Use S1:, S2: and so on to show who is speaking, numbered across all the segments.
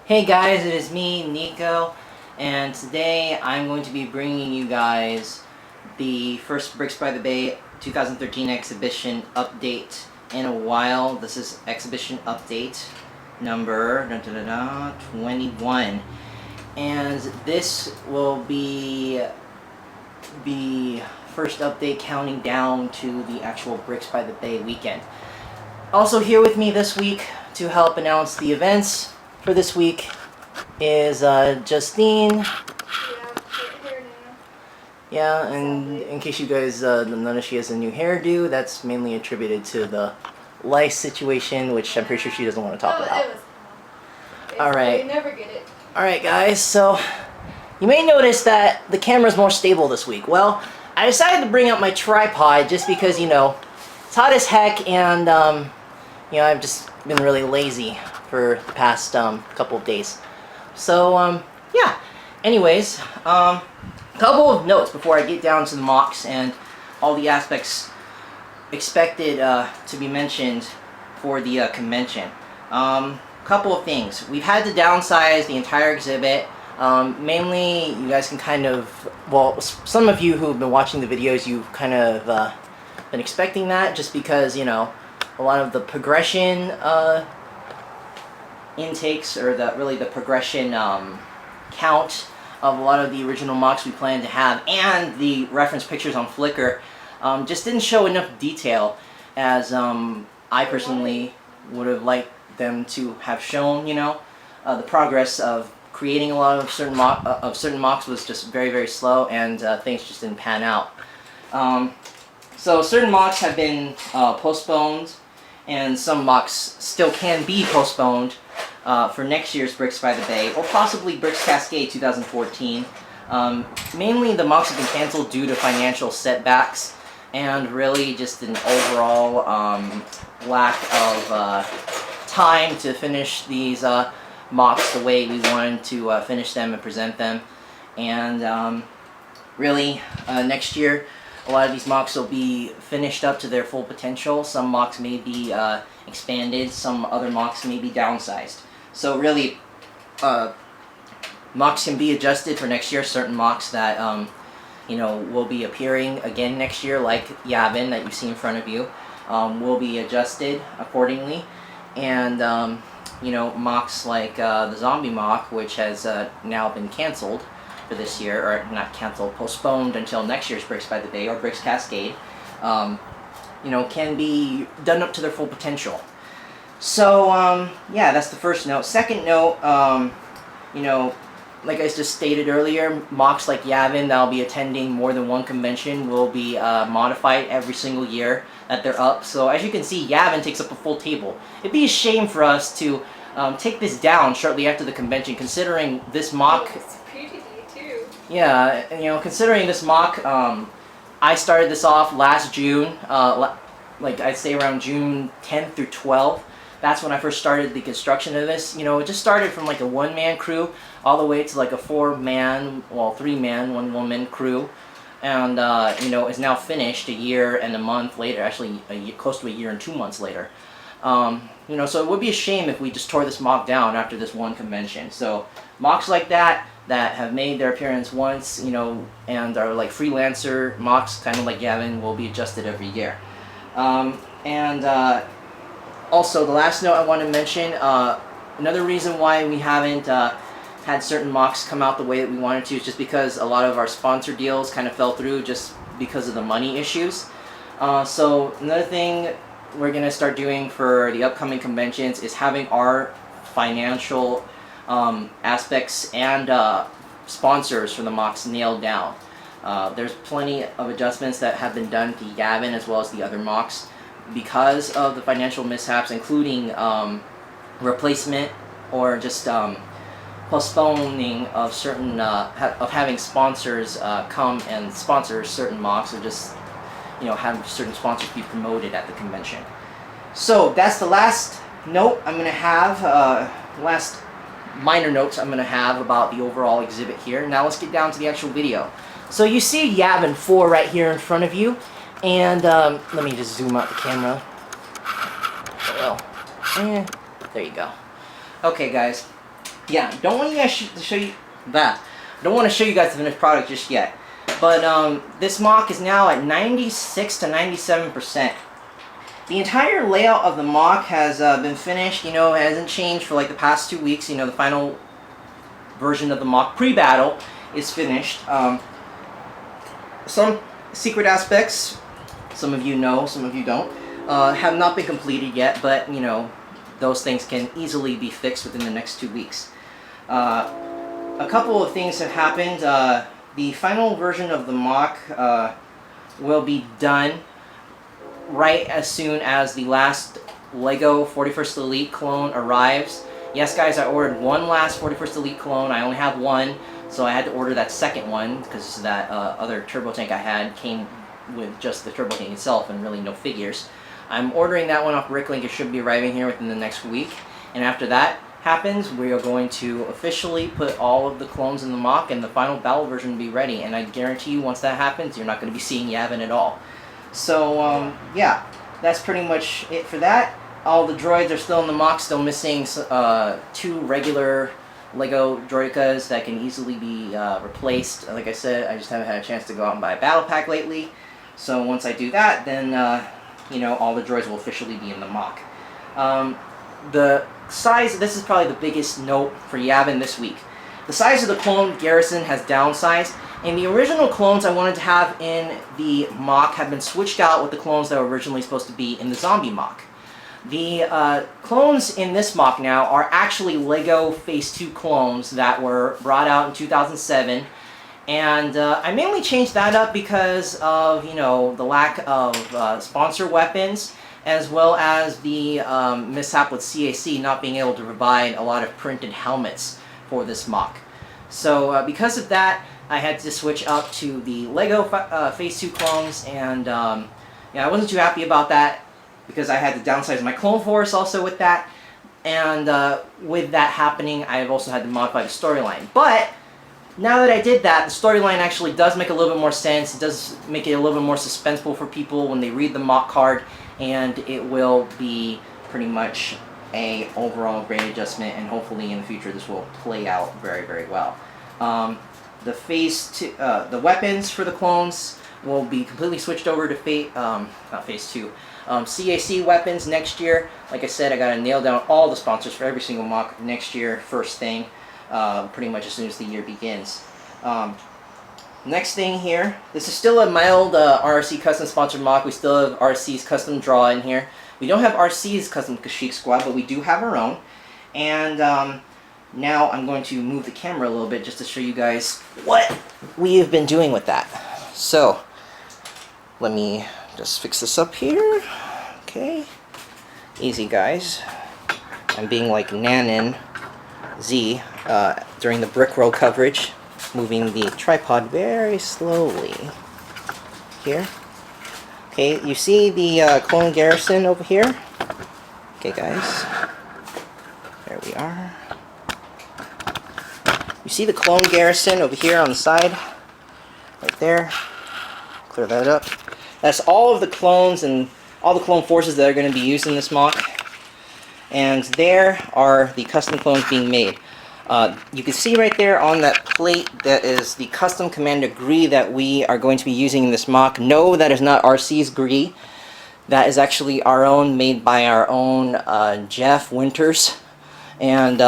S1: Hey guys, it is me, Nico, and today I'm going to be bringing you guys the first Bricks by the Bay 2013 exhibition update in a while. This is exhibition update number 21, and this will be the first update counting down to the actual Bricks by the Bay weekend. Also here with me this week to help announce the events for this week is Justine. Yeah, and in case you guys notice, she has a new hairdo. That's mainly attributed to the lice situation, which I'm pretty sure she doesn't want to talk about. Alright.
S2: Never get it.
S1: Alright guys, so you may notice that the camera's more stable this week. Well, I decided to bring out my tripod just because, you know, it's hot as heck, and you know, I've just been really lazy for the past couple of days. So yeah, anyways, couple of notes before I get down to the MOCs and all the aspects expected to be mentioned for the convention. Couple of things. We've had to downsize the entire exhibit. Mainly, you guys can kind of, well, some of you who've been watching the videos, you've kind of been expecting that, just because, you know, a lot of the progression intakes, or the progression count of a lot of the original MOCs we planned to have, and the reference pictures on Flickr just didn't show enough detail as I personally would have liked them to have shown. You know, the progress of creating a lot of certain MOCs was just very, very slow, and things just didn't pan out. So certain MOCs have been postponed, and some MOCs still can be postponed for next year's Bricks by the Bay, or possibly Bricks Cascade 2014. Mainly the MOCs have been canceled due to financial setbacks, and really just an overall lack of time to finish these MOCs the way we wanted to finish them and present them. And really, next year, a lot of these MOCs will be finished up to their full potential. Some MOCs may be expanded, some other MOCs may be downsized. So really, MOCs can be adjusted for next year. Certain MOCs that you know, will be appearing again next year, like Yavin that you see in front of you, will be adjusted accordingly. And you know, MOCs like the zombie MOC, which has now been canceled for this year, or not canceled, postponed until next year's Bricks by the Bay or Bricks Cascade, you know, can be done up to their full potential. So yeah, that's the first note. Second note, you know, like I just stated earlier, MOCs like Yavin that'll be attending more than one convention will be modified every single year that they're up. So as you can see, Yavin takes up a full table. It'd be a shame for us to take this down shortly after the convention, considering this MOC. Yeah, and, you know, considering this MOC, I started this off last June, like I'd say around June 10th through 12th. That's when I first started the construction of this. You know, it just started from like a one-man crew all the way to like a four-man, well, three-man, one-woman crew. And, you know, is now finished a year and a month later, actually close to a year and 2 months later. You know, so it would be a shame if we just tore this MOC down after this one convention. So MOCs like that have made their appearance once, you know, and are like freelancer MOCs, kind of like Yavin, will be adjusted every year. Also, the last note I want to mention, another reason why we haven't had certain MOCs come out the way that we wanted to is just because a lot of our sponsor deals kind of fell through just because of the money issues. So another thing we're going to start doing for the upcoming conventions is having our financial aspects and sponsors for the MOCs nailed down. There's plenty of adjustments that have been done to Yavin as well as the other MOCs because of the financial mishaps, including replacement or just postponing of certain of having sponsors come and sponsor certain MOCs, or just, you know, have certain sponsors be promoted at the convention. So that's the last note I'm going to have, last minor notes I'm going to have about the overall exhibit here. Now let's get down to the actual video. So you see Yavin 4 right here in front of you, and let me just zoom out the camera. Well, there you go. Okay guys, yeah, don't want you guys to show you that. Don't want to show you guys the finished product just yet. But this MOC is now at 96 to 97%. The entire layout of the MOC has been finished. You know, it hasn't changed for like the past 2 weeks. You know, the final version of the MOC pre-battle is finished. Some secret aspects, some of you know, some of you don't, have not been completed yet, but you know, those things can easily be fixed within the next 2 weeks. A couple of things have happened. The final version of the MOC will be done right as soon as the last LEGO 41st Elite clone arrives. Yes guys, I ordered one last 41st Elite clone. I only have one, so I had to order that second one because that other turbo tank I had came with just the turbo tank itself and really no figures. I'm ordering that one off Bricklink. It should be arriving here within the next week, and after that happens, we are going to officially put all of the clones in the MOC and the final battle version will be ready. And I guarantee you, once that happens, you're not going to be seeing Yavin at all. So yeah, that's pretty much it for that. All the droids are still in the MOC, still missing 2 regular LEGO Droidekas that can easily be replaced. Like I said, I just haven't had a chance to go out and buy a battle pack lately. So once I do that, then you know, all the droids will officially be in the MOC. The size, this is probably the biggest note for Yavin this week. The size of the clone Garrison has downsized, and the original clones I wanted to have in the MOC have been switched out with the clones that were originally supposed to be in the zombie MOC. The clones in this MOC now are actually LEGO Phase 2 clones that were brought out in 2007, and I mainly changed that up because of, you know, the lack of sponsor weapons, as well as the mishap with CAC not being able to provide a lot of printed helmets for this MOC. So because of that, I had to switch up to the LEGO Phase 2 clones, and yeah, I wasn't too happy about that because I had to downsize my clone force also with that, and with that happening, I've also had to modify the storyline. But now that I did that, the storyline actually does make a little bit more sense. It does make it a little bit more suspenseful for people when they read the MOC card, and it will be pretty much a overall great adjustment, and hopefully in the future this will play out very, very well. The Phase 2, the weapons for the clones will be completely switched over to not Phase 2, CAC weapons next year. Like I said, I gotta nail down all the sponsors for every single MOC next year, first thing, pretty much as soon as the year begins. Next thing here, this is still a mild RC custom sponsored MOC. We still have RC's custom draw in here. We don't have RC's custom Kashyyyk squad, but we do have our own. And now I'm going to move the camera a little bit just to show you guys what we have been doing with that. So let me just fix this up here. Okay, easy guys. I'm being like Nanin Z during the Brickworld coverage, moving the tripod very slowly here. Okay, you see the clone Garrison over here? Okay guys, there we are. You see the clone Garrison over here on the side? Right there. Clear that up. That's all of the clones and all the clone forces that are going to be used in this MOC. And there are the custom clones being made. You can see right there on that plate that is the custom Commander Gree that we are going to be using in this MOC. No, that is not RC's Gree. That is actually our own, made by our own Jeff Winters. And,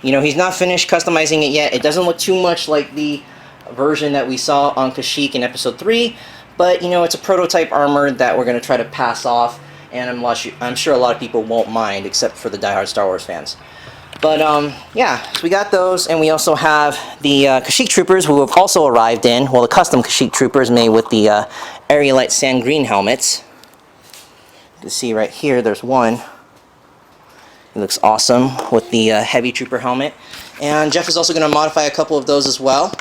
S1: you know, he's not finished customizing it yet. It doesn't look too much like the version that we saw on Kashyyyk in Episode 3. But, you know, it's a prototype armor that we're going to try to pass off. And I'm sure a lot of people won't mind, except for the diehard Star Wars fans. But, yeah, so we got those, and we also have the Kashyyyk Troopers, who have also arrived in, well, the custom Kashyyyk Troopers made with the Aerolite Sand Green helmets. You can see right here, there's one. He looks awesome with the Heavy Trooper helmet. And Jeff is also going to modify a couple of those as well.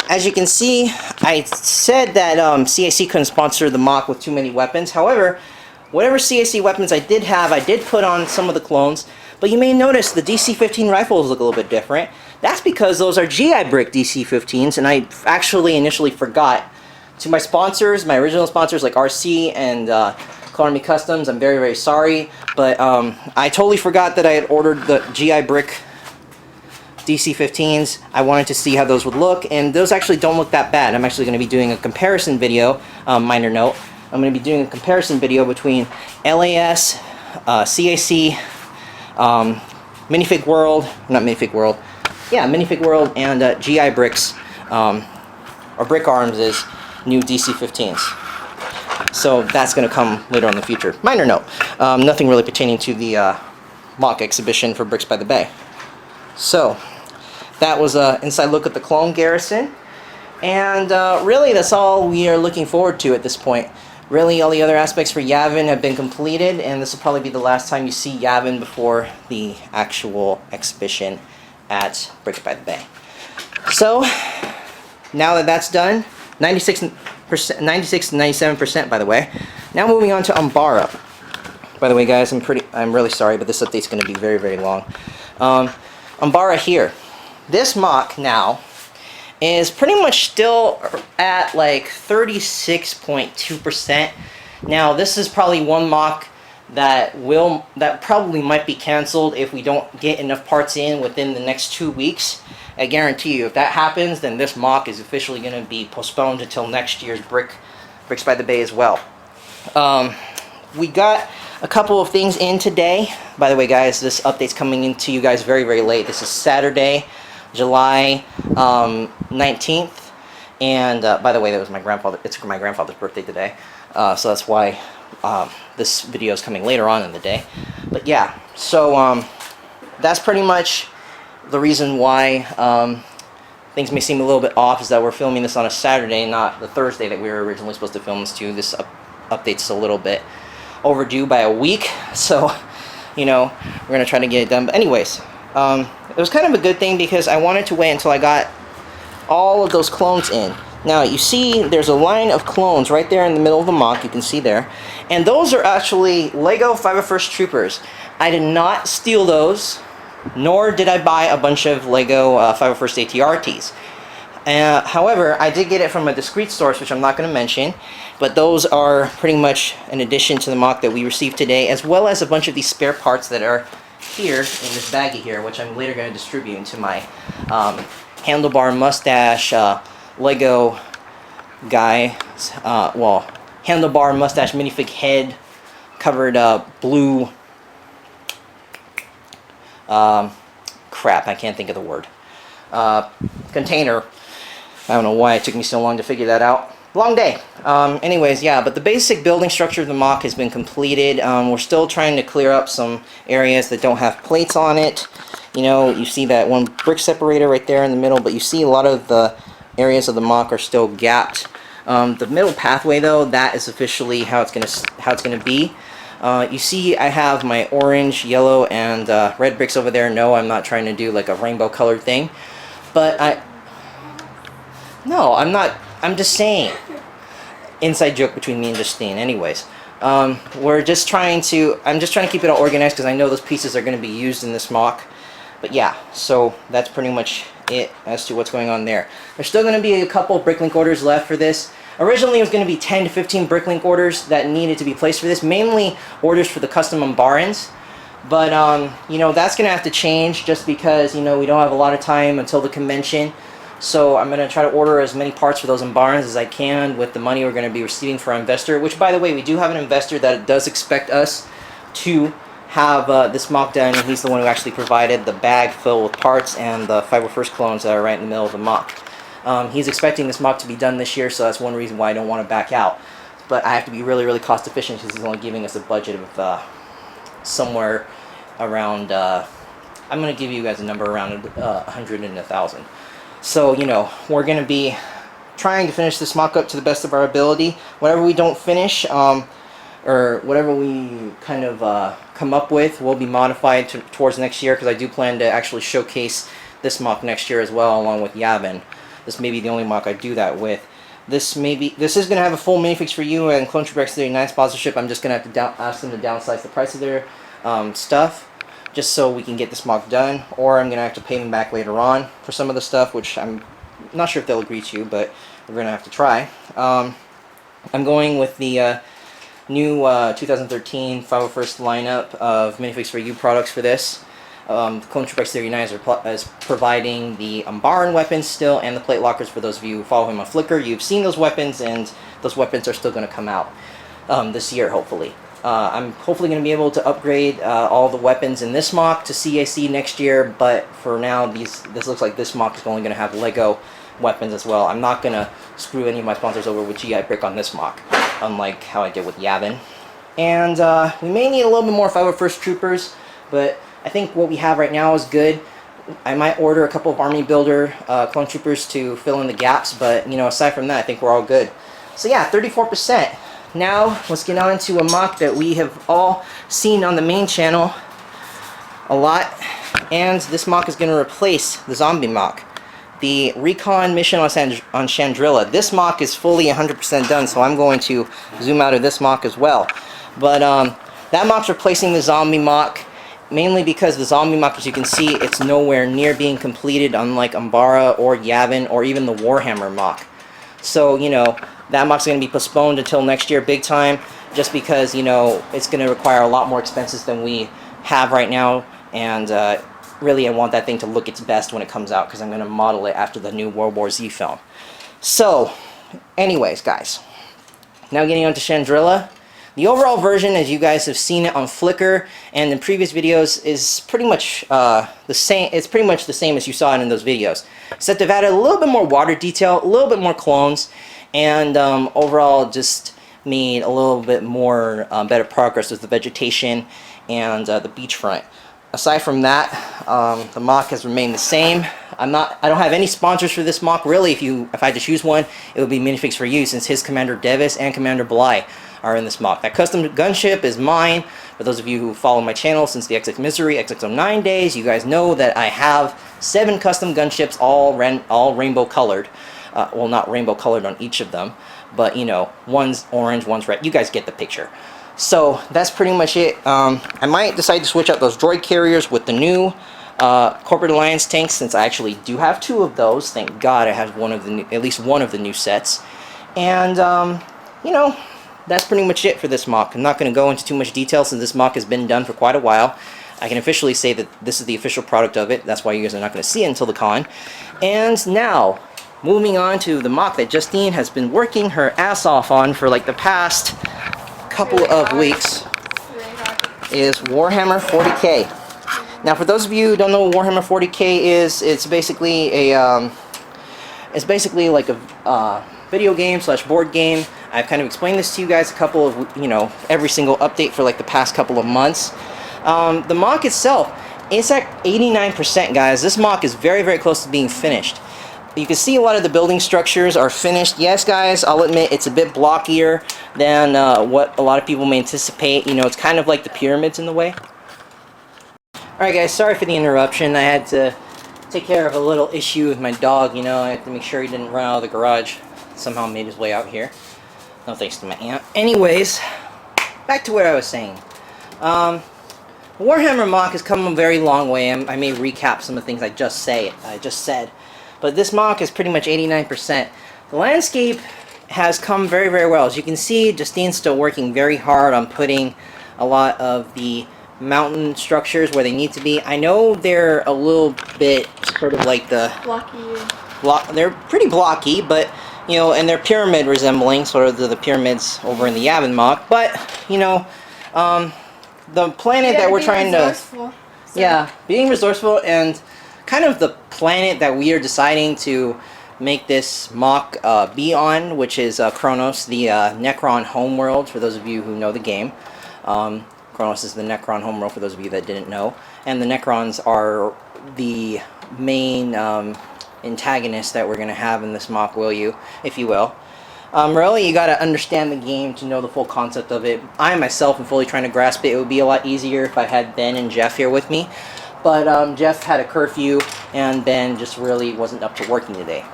S1: As you can see, I said that CAC couldn't sponsor the MOC with too many weapons. However, whatever CAC weapons I did have, I did put on some of the clones. But you may notice the DC-15 rifles look a little bit different. That's because those are GI Brick DC-15s, and I actually initially forgot. To my sponsors, my original sponsors like RC and Clone Army Customs, I'm very, very sorry. But I totally forgot that I had ordered the GI Brick DC-15s. I wanted to see how those would look, and those actually don't look that bad. I'm actually going to be doing a comparison video, minor note. I'm going to be doing a comparison video between LAS, CAC, Minifig World, not Minifig World, yeah, Minifig World, and GI Bricks, or Brick Arms' new DC-15s. So that's going to come later on in the future. Minor note, nothing really pertaining to the mock exhibition for Bricks by the Bay. So that was an inside look at the clone Garrison, and really that's all we are looking forward to at this point. Really, all the other aspects for Yavin have been completed, and this will probably be the last time you see Yavin before the actual exhibition at Bricks by the Bay. So now that that's done, 96 to 97%, by the way. Now moving on to Umbara. By the way, guys, I'm really sorry, but this update's going to be very, very long. Umbara here. This mock now is pretty much still at like 36.2%. Now, this is probably one mock that probably might be canceled if we don't get enough parts in within the next 2 weeks. I guarantee you, if that happens, then this mock is officially going to be postponed until next year's Bricks by the Bay as well. We got a couple of things in today. By the way, guys, this update's coming into you guys very, very late. This is Saturday, July 19th. And by the way, that was it's my grandfather's birthday today. So that's why this video is coming later on in the day. But yeah, so that's pretty much the reason why things may seem a little bit off, is that we're filming this on a Saturday, not the Thursday that we were originally supposed to film this to. This update's a little bit overdue by a week, so you know, we're gonna try to get it done. But anyways, it was kind of a good thing because I wanted to wait until I got all of those clones in. Now you see there's a line of clones right there in the middle of the mock, you can see there, and those are actually Lego 501st Troopers. I did not steal those, nor did I buy a bunch of Lego 501st ATRTs. However, I did get it from a discrete source, which I'm not going to mention, but those are pretty much an addition to the mock that we received today, as well as a bunch of these spare parts that are here in this baggie here, which I'm later going to distribute into my handlebar mustache Lego guy, well, handlebar mustache minifig head covered blue, crap, I can't think of the word, container. I don't know why it took me so long to figure that out. Long day. Anyways, yeah, but the basic building structure of the mock has been completed. We're still trying to clear up some areas that don't have plates on it. You know, you see that one brick separator right there in the middle, but you see a lot of the areas of the mock are still gapped. The middle pathway, though, that is officially how it's gonna be. You see I have my orange, yellow, and red bricks over there. No, I'm not trying to do like a rainbow colored thing, but no, I'm not. I'm just saying. Inside joke between me and Justine. Anyways, we're just trying to. I'm just trying to keep it all organized because I know those pieces are going to be used in this mock. But yeah, so that's pretty much it as to what's going on there. There's still going to be a couple bricklink orders left for this. Originally, it was going to be 10 to 15 bricklink orders that needed to be placed for this, mainly orders for the custom Umbarans. But you know, that's going to have to change just because, you know, we don't have a lot of time until the convention. So I'm going to try to order as many parts for those Umbarans as I can with the money we're going to be receiving for our investor, which, by the way, we do have an investor that does expect us to have this mock done, and he's the one who actually provided the bag filled with parts and the 501st clones that are right in the middle of the mock. He's expecting this mock to be done this year, so that's one reason why I don't want to back out. But I have to be really, really cost efficient because he's only giving us a budget of somewhere around, I'm going to give you guys a number around 100 and 1,000. So, you know, we're going to be trying to finish this mock-up to the best of our ability. Whatever we don't finish, or whatever we kind of come up with, will be modified towards next year, because I do plan to actually showcase this mock next year as well, along with Yavin. This may be the only mock I do that with. This is going to have a full minifix for you, and Clone Trooper X39 sponsorship. I'm just going to have to ask them to downsize the price of their stuff, just so we can get this mock done, or I'm going to have to pay them back later on for some of the stuff, which I'm not sure if they'll agree to, but we're going to have to try. I'm going with the new 2013 501st lineup of Minifix for You products for this. Clone Trooper X39 is providing the Umbaran weapons still, and the plate lockers for those of you who follow him on Flickr. You've seen those weapons, and those weapons are still going to come out this year, hopefully. I'm hopefully going to be able to upgrade all the weapons in this MOC to CAC next year, but for now, this looks like this MOC is only going to have LEGO weapons as well. I'm not going to screw any of my sponsors over with GI Brick on this MOC, unlike how I did with Yavin. And we may need a little bit more 501st Troopers, but I think what we have right now is good. I might order a couple of Army Builder Clone Troopers to fill in the gaps, but you know, aside from that, I think we're all good. So yeah, 34%. Now, let's get on to a MOC that we have all seen on the main channel a lot, and this MOC is going to replace the zombie MOC. The Recon Mission on Chandrilla. This MOC is fully 100% done, so I'm going to zoom out of this MOC as well. But that MOC's replacing the zombie MOC, mainly because the zombie MOC, as you can see, it's nowhere near being completed, unlike Umbara or Yavin or even the Warhammer MOC. So, you know, that MOC's going to be postponed until next year big time, just because, you know, it's going to require a lot more expenses than we have right now, and really I want that thing to look its best when it comes out, because I'm going to model it after the new World War Z film. So, anyways, guys, now getting on to Chandrilla. The overall version, as you guys have seen it on Flickr and in previous videos, is pretty much the same. It's pretty much the same as you saw it in those videos. Except I've added a little bit more water detail, a little bit more clones, and overall just made a little bit more better progress with the vegetation and the beachfront. Aside from that, the MOC has remained the same. I don't have any sponsors for this MOC. Really, if I had to choose one, it would be Minifix for You, since his Commander Devis and Commander Bly are in this MOC. That custom gunship is mine. For those of you who follow my channel since the XX Misery, XX09 days, you guys know that I have 7 custom gunships, all rainbow colored. Well, not rainbow colored on each of them, but you know, one's orange, one's red. You guys get the picture. So that's pretty much it. I might decide to switch out those droid carriers with the new Corporate Alliance tanks, since I actually do have 2 of those. Thank God I have at least one of the new sets. And you know, that's pretty much it for this MOC. I'm not going to go into too much detail since this MOC has been done for quite a while. I can officially say that this is the official product of it. That's why you guys are not going to see it until the con. And now, moving on to the MOC that Justine has been working her ass off on for like the past couple of weeks, is Warhammer 40K. Now, for those of you who don't know what Warhammer 40K is, it's basically like a video game / board game. I've kind of explained this to you guys a couple of, you know, every single update for like the past couple of months. The MOC itself, it's at 89%, guys. This MOC is very, very close to being finished. You can see a lot of the building structures are finished. Yes, guys, I'll admit it's a bit blockier than what a lot of people may anticipate. You know, it's kind of like the pyramids in the way. Alright, guys, sorry for the interruption. I had to take care of a little issue with my dog. You know, I had to make sure he didn't run out of the garage. Somehow made his way out here. No thanks to my aunt. Anyways, back to what I was saying. Warhammer MOC has come a very long way. I may recap some of the things I just said. But this MOC is pretty much 89%. The landscape has come very, very well. As you can see, Justine's still working very hard on putting a lot of the mountain structures where they need to be. I know they're a little bit sort of like the... They're pretty blocky, but, you know, and they're pyramid resembling, sort of the pyramids over in the Yavin MOC. But, you know, the planet that we're trying to... So. Yeah, being resourceful, and kind of the planet that we are deciding to make this MOC be on, which is Kronos, the Necron homeworld, for those of you who know the game. Kronos is the Necron homeworld, for those of you that didn't know. And the Necrons are the main antagonists that we're going to have in this MOC, if you will. Really, you got to understand the game to know the full concept of it. I myself am fully trying to grasp it. It would be a lot easier if I had Ben and Jeff here with me. But Jeff had a curfew, and Ben just really wasn't up to working today.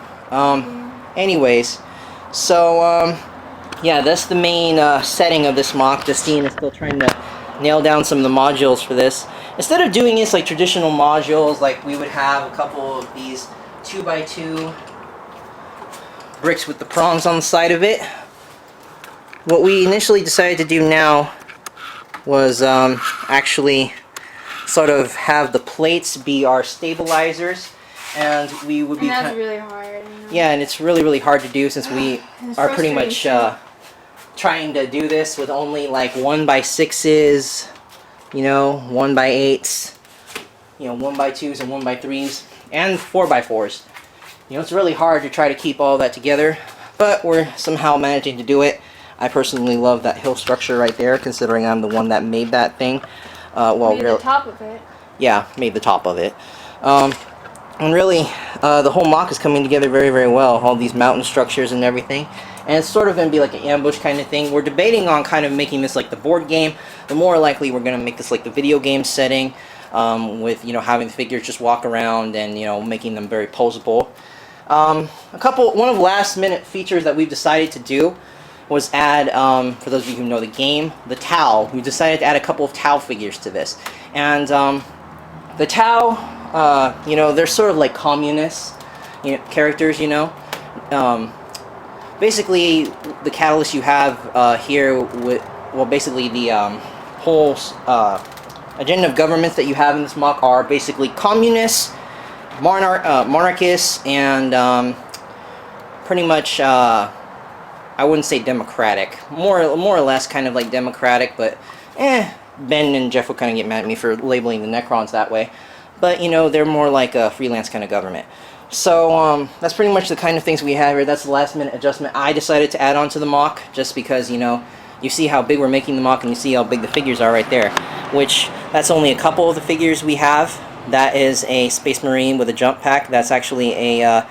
S1: Anyways, so yeah, that's the main setting of this MOC. Justine is still trying to nail down some of the modules for this. Instead of doing this like traditional modules, like we would have a couple of these 2x2 bricks with the prongs on the side of it, what we initially decided to do now was actually sort of have the plates be our stabilizers, and we would be.
S2: And that's really hard.
S1: Yeah, and it's really hard to do since we are pretty much trying to do this with only like 1x6s, you know, 1x8s, you know, 1x2s and 1x3s, and 4x4s. You know, it's really hard to try to keep all that together, but we're somehow managing to do it. I personally love that hill structure right there, considering I'm the one that made that thing.
S2: Made the top of it.
S1: Yeah, made the top of it. And really, the whole mock is coming together very well. All these mountain structures and everything. And it's sort of going to be like an ambush kind of thing. We're debating on kind of making this like the board game. The more likely we're going to make this like the video game setting, with, you know, having the figures just walk around and, you know, making them very posable. One of the last minute features that we've decided to do was add, for those of you who know the game, the Tau. We decided to add a couple of Tau figures to this. And the Tau, you know, they're sort of like communist, you know, characters, you know. Basically, the catalyst you have here with, well, basically the whole agenda of governments that you have in this mock are basically communists, monarchists, and pretty much, I wouldn't say democratic. More or less kind of like democratic, but Ben and Jeff will kind of get mad at me for labeling the Necrons that way. But, you know, they're more like a freelance kind of government. So, that's pretty much the kind of things we have here. That's the last minute adjustment I decided to add on to the mock, just because, you know, you see how big we're making the mock and you see how big the figures are right there. Which, that's only a couple of the figures we have. That is a Space Marine with a jump pack. That's actually a,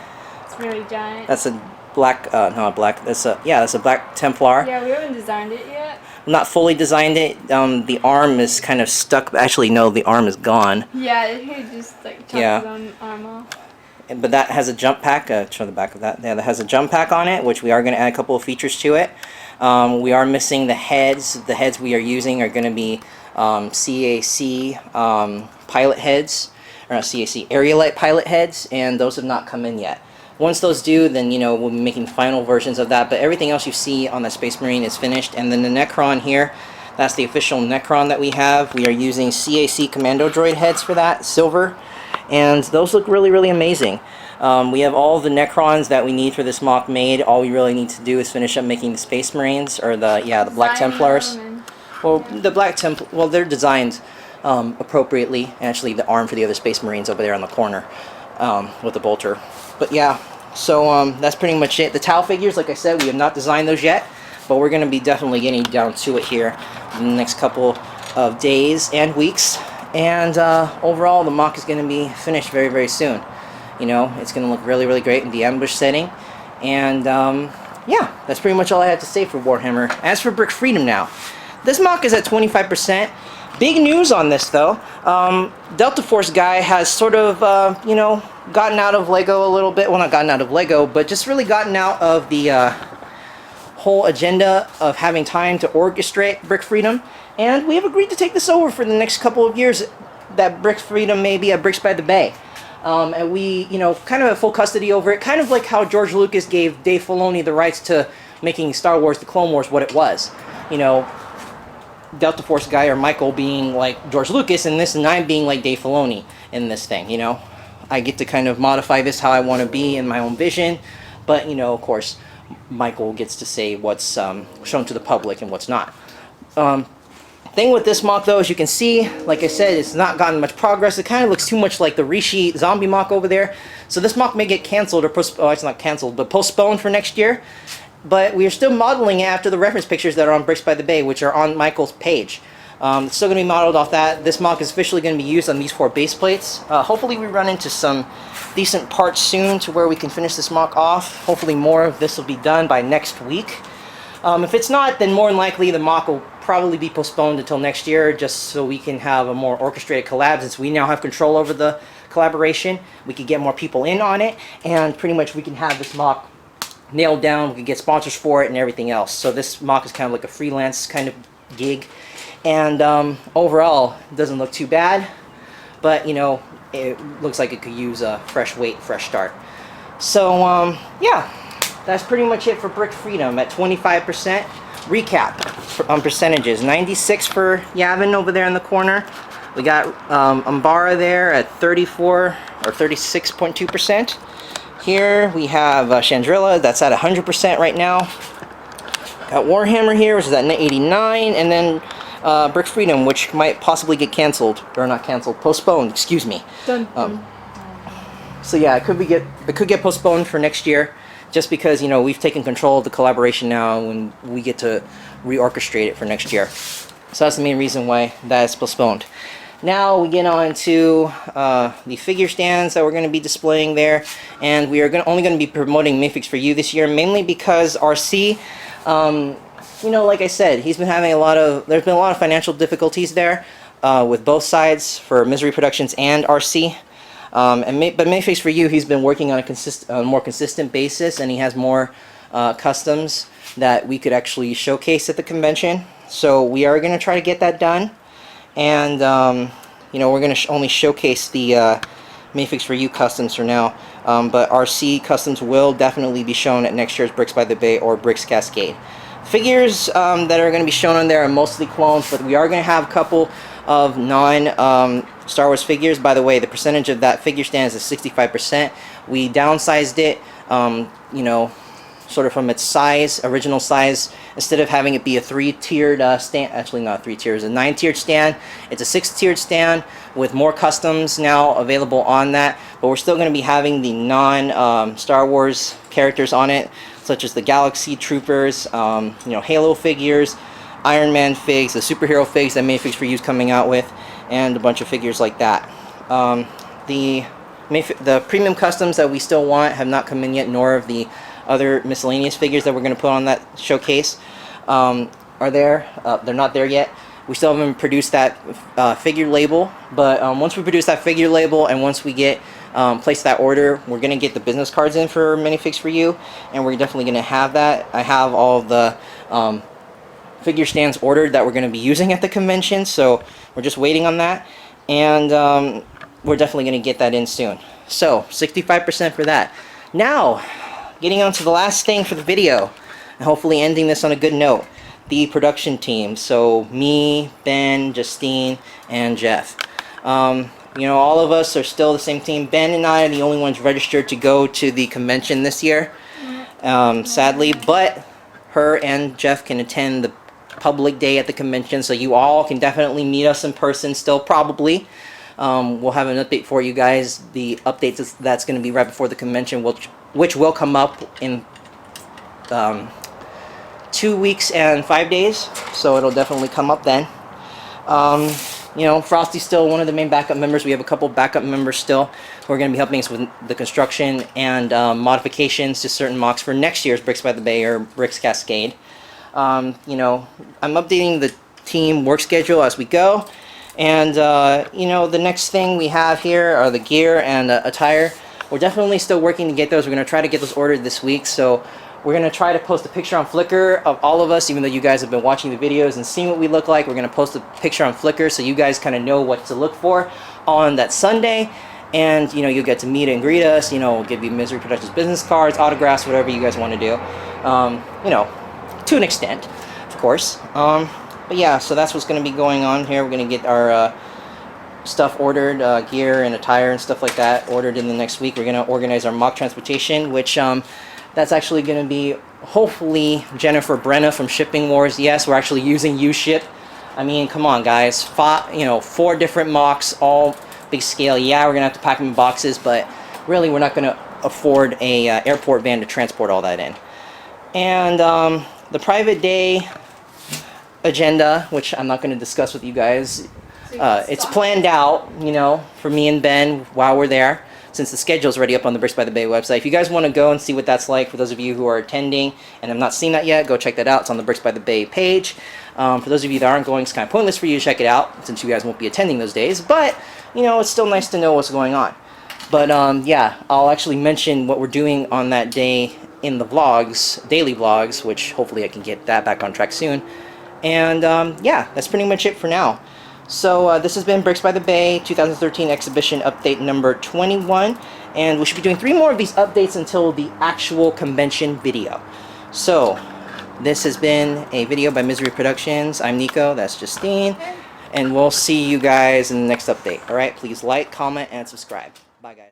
S2: it's really giant.
S1: That's a black, not black, that's a Black Templar.
S2: Yeah, we haven't designed it yet.
S1: Not fully designed it. The arm is kind of stuck. Actually, no, the arm is gone.
S2: Yeah, it just like chopped his own arm off.
S1: But that has a jump pack. Show the back of that. Yeah, that has a jump pack on it, which we are going to add a couple of features to it. We are missing the heads. The heads we are using are going to be CAC pilot heads, or not CAC, Aerialite pilot heads, and those have not come in yet. Once those do, then, you know, we'll be making final versions of that. But everything else you see on the Space Marine is finished. And then the Necron here, that's the official Necron that we have. We are using CAC Commando Droid heads for that, silver. And those look really amazing. We have all the Necrons that we need for this mock made. All we really need to do is finish up making the Space Marines, or the Black Templars. Well, the Black Templar, well, they're designed appropriately. Actually, the arm for the other Space Marines over there on the corner with the bolter. But yeah, so that's pretty much it. The Tau figures, like I said, we have not designed those yet, but we're going to be definitely getting down to it here in the next couple of days and weeks. And overall, the mock is going to be finished very soon. You know, it's going to look really great in the ambush setting. And yeah, that's pretty much all I have to say for Warhammer. As for Brick Freedom now, this mock is at 25%. Big news on this, though. Delta Force guy has sort of, you know, gotten out of LEGO a little bit. Well, not gotten out of LEGO, but just really gotten out of the whole agenda of having time to orchestrate Brick Freedom. And we have agreed to take this over for the next couple of years, that Brick Freedom may be at Bricks by the Bay. And we, you know, kind of have full custody over it. Kind of like how George Lucas gave Dave Filoni the rights to making Star Wars, the Clone Wars, what it was. You know, Delta Force guy or Michael being like George Lucas in this, and I'm being like Dave Filoni in this thing, you know. I get to kind of modify this how I want to be in my own vision, but, you know, of course, Michael gets to say what's shown to the public and what's not. Thing with this mock, though, as you can see, like I said, it's not gotten much progress. It kind of looks too much like the Rishi zombie mock over there. So this mock may get canceled, or it's not canceled, but postponed for next year. But we are still modeling it after the reference pictures that are on Bricks by the Bay, which are on Michael's page. It's still going to be modeled off that. This mock is officially going to be used on these 4 base plates. Hopefully we run into some decent parts soon to where we can finish this mock off. Hopefully more of this will be done by next week. If it's not, then more than likely the mock will probably be postponed until next year, just so we can have a more orchestrated collab. Since we now have control over the collaboration, we can get more people in on it, and pretty much we can have this mock nailed down. We can get sponsors for it and everything else. So this mock is kind of like a freelance kind of gig, and overall it doesn't look too bad, but, you know, it looks like it could use a fresh weight, fresh start. So yeah, that's pretty much it for Brick Freedom at 25%. Recap on percentages: 96 for Yavin over there in the corner, We got Umbara there at 34 or 36.2%. Here we have Chandrilla, that's at 100% right now. Got Warhammer here, which is at 89, and then Brick Freedom, which might possibly get canceled, or not canceled, postponed. Excuse me. So yeah, it could get postponed for next year, just because we've taken control of the collaboration now, and we get to reorchestrate it for next year. So that's the main reason why that is postponed. Now we get on to the figure stands that we're going to be displaying there, and we are only going to be promoting Minifix for You this year, mainly because RC, like I said, there's been a lot of financial difficulties there with both sides for Misery Productions and RC. But Minifix for You, he's been working on a more consistent basis, and he has more customs that we could actually showcase at the convention. So we are going to try to get that done. And, we're going to only showcase the Minifix for You customs for now. But RC customs will definitely be shown at next year's Bricks by the Bay or Bricks Cascade. Figures that are going to be shown on there are mostly clones, but we are going to have a couple of non-Star Wars figures. By the way, the percentage of that figure stand is at 65%. We downsized it, sort of from its size, original size. Instead of having it be a 3-tiered stand, actually not 3 tiers, a 9-tiered stand, it's a 6-tiered stand with more customs now available on that. But we're still going to be having the non-Star Wars characters on it, such as the Galaxy Troopers, Halo figures, Iron Man figs, the superhero figs that Minifix for You is coming out with, and a bunch of figures like that. The premium customs that we still want have not come in yet, nor of the other miscellaneous figures that we're going to put on that showcase are there. They're not there yet. We still haven't produced that figure label, but once we produce that figure label and once we get place that order, we're going to get the business cards in for Minifix for You, and we're definitely going to have that. I have all of the figure stands ordered that we're going to be using at the convention, so we're just waiting on that, and we're definitely going to get that in soon. So 65% for that. Now, getting on to the last thing for the video, and hopefully ending this on a good note, the production team. So me, Ben, Justine, and Jeff. All of us are still the same team. Ben and I are the only ones registered to go to the convention this year, sadly, but her and Jeff can attend the public day at the convention, so you all can definitely meet us in person still, probably. We'll have an update for you guys. The update that's going to be right before the convention, which will come up in 2 weeks and 5 days, so it'll definitely come up then. Frosty's still one of the main backup members. We have a couple backup members still who are going to be helping us with the construction and modifications to certain MOCs for next year's Bricks by the Bay or Bricks Cascade. I'm updating the team work schedule as we go. And, the next thing we have here are the gear and attire. We're definitely still working to get those. We're going to try to get those ordered this week. So we're going to try to post a picture on Flickr of all of us, even though you guys have been watching the videos and seeing what we look like. We're going to post a picture on Flickr so you guys kind of know what to look for on that Sunday. And, you'll get to meet and greet us. We'll give you Misery Productions business cards, autographs, whatever you guys want to do. To an extent, of course. But yeah, so that's what's going to be going on here. We're going to get our stuff ordered, gear and attire and stuff like that ordered in the next week. We're going to organize our mock transportation, which that's actually going to be, hopefully, Jennifer Brenna from Shipping Wars. Yes, we're actually using U-Ship. I mean, come on, guys. 4 different MOCs, all big scale. Yeah, we're going to have to pack them in boxes, but really we're not going to afford a airport van to transport all that in. And the private day agenda, which I'm not going to discuss with you guys, it's planned out, for me and Ben while we're there, since the schedule is already up on the Bricks by the Bay website. If you guys want to go and see what that's like, for those of you who are attending and have not seen that yet, go check that out. It's on the Bricks by the Bay page. For those of you that aren't going, it's kind of pointless for you to check it out, since you guys won't be attending those days, but, it's still nice to know what's going on. But, yeah, I'll actually mention what we're doing on that day in the vlogs, daily vlogs, which hopefully I can get that back on track soon. And yeah, that's pretty much it for now. So this has been Bricks by the Bay 2013 exhibition update number 21, and we should be doing 3 more of these updates until the actual convention video. So this has been a video by Misery Productions. I'm Nico, that's Justine, And we'll see you guys in the next update. Alright, please like, comment, and subscribe. Bye, guys.